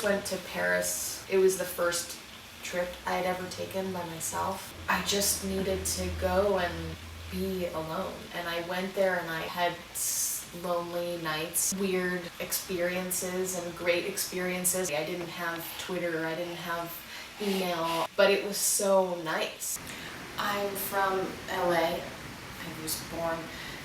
went to Paris. It was the first trip I had ever taken by myself. I just needed to go and be alone. And I went there and I had lonely nights, weird experiences and great experiences. I didn't have Twitter, I didn't have email, but it was so nice. I'm from LA. I was born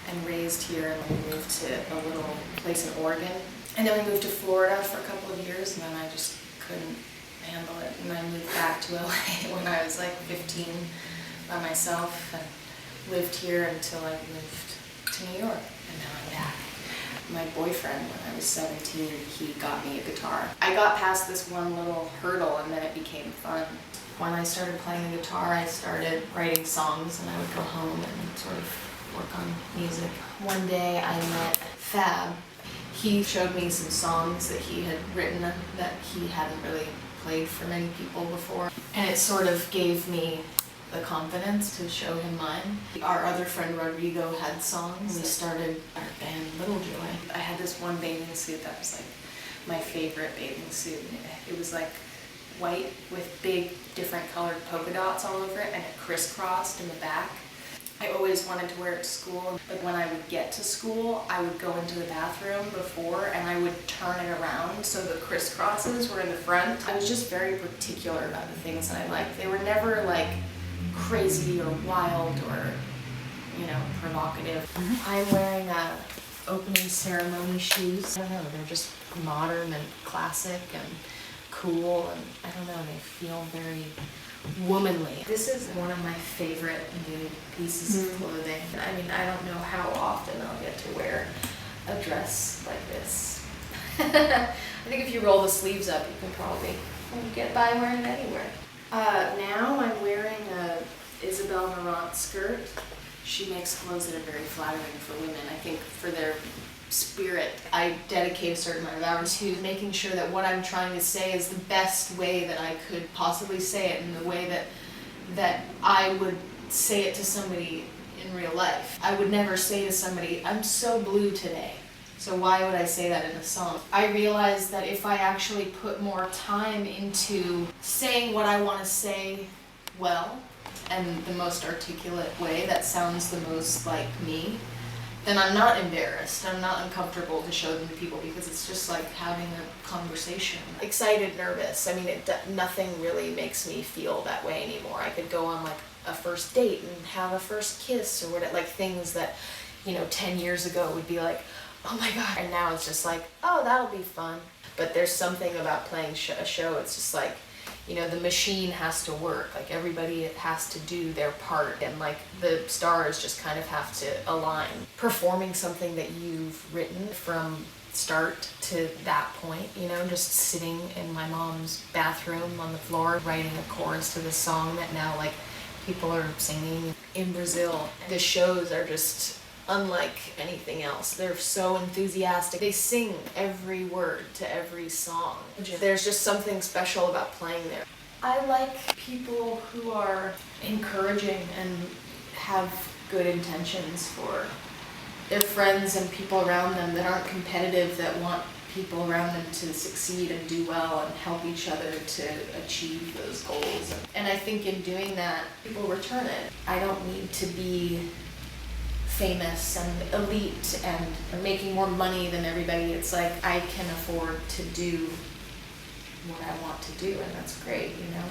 and raised here, and we moved to a little place in Oregon. And then we moved to Florida for a couple of years, and then I just couldn't handle it. And I moved back to LA when I was like 15 by myself, and lived here until I moved to New York, and now I'm back. My boyfriend, when I was 17, he got me a guitar. I got past this one little hurdle, and then it became fun. When I started playing the guitar, I started writing songs, and I would go home and sort of work on music. One day I met Fab. He showed me some songs that he had written that he hadn't really played for many people before. And it sort of gave me the confidence to show him mine. Our other friend Rodrigo had songs. We started our band Little Joy. I had this one bathing suit that was like my favorite bathing suit. It was like white with big different colored polka dots all over it, and it crisscrossed in the back. I always wanted to wear it to school. Like when I would get to school, I would go into the bathroom before and I would turn it around so the crisscrosses were in the front. I was just very particular about the things that I liked. They were never like crazy or wild or, you know, provocative. I'm wearing opening ceremony shoes. I don't know, they're just modern and classic and cool, and I don't know, they feel very womanly. This is one of my favorite new pieces of clothing. I mean, I don't know how often I'll get to wear a dress like this. I think if you roll the sleeves up, you can probably get by wearing it anywhere. Now I'm wearing a Isabel Marant skirt. She makes clothes that are very flattering for women. I think for their spirit, I dedicate a certain amount of hours to making sure that what I'm trying to say is the best way that I could possibly say it, in the way that I would say it to somebody in real life. I would never say to somebody, I'm so blue today, so why would I say that in a song? I realized that if I actually put more time into saying what I want to say well, and the most articulate way that sounds the most like me, then I'm not embarrassed, I'm not uncomfortable to show them to people, because it's just like having a conversation. Excited, nervous, I mean, nothing really makes me feel that way anymore. I could go on like a first date and have a first kiss or whatever, like things that, you know, 10 years ago would be like, oh my God. And now it's just like, oh, that'll be fun. But there's something about playing a show, it's just like, you know, the machine has to work, like everybody has to do their part, and like the stars just kind of have to align. Performing something that you've written from start to that point, you know, just sitting in my mom's bathroom on the floor, writing a chorus to this song that now like people are singing in Brazil. The shows are just unlike anything else. They're so enthusiastic. They sing every word to every song. There's just something special about playing there. I like people who are encouraging and have good intentions for their friends and people around them, that aren't competitive, that want people around them to succeed and do well and help each other to achieve those goals. And I think in doing that, people return it. I don't need to be famous and elite and making more money than everybody. It's like I can afford to do what I want to do, and that's great, you know?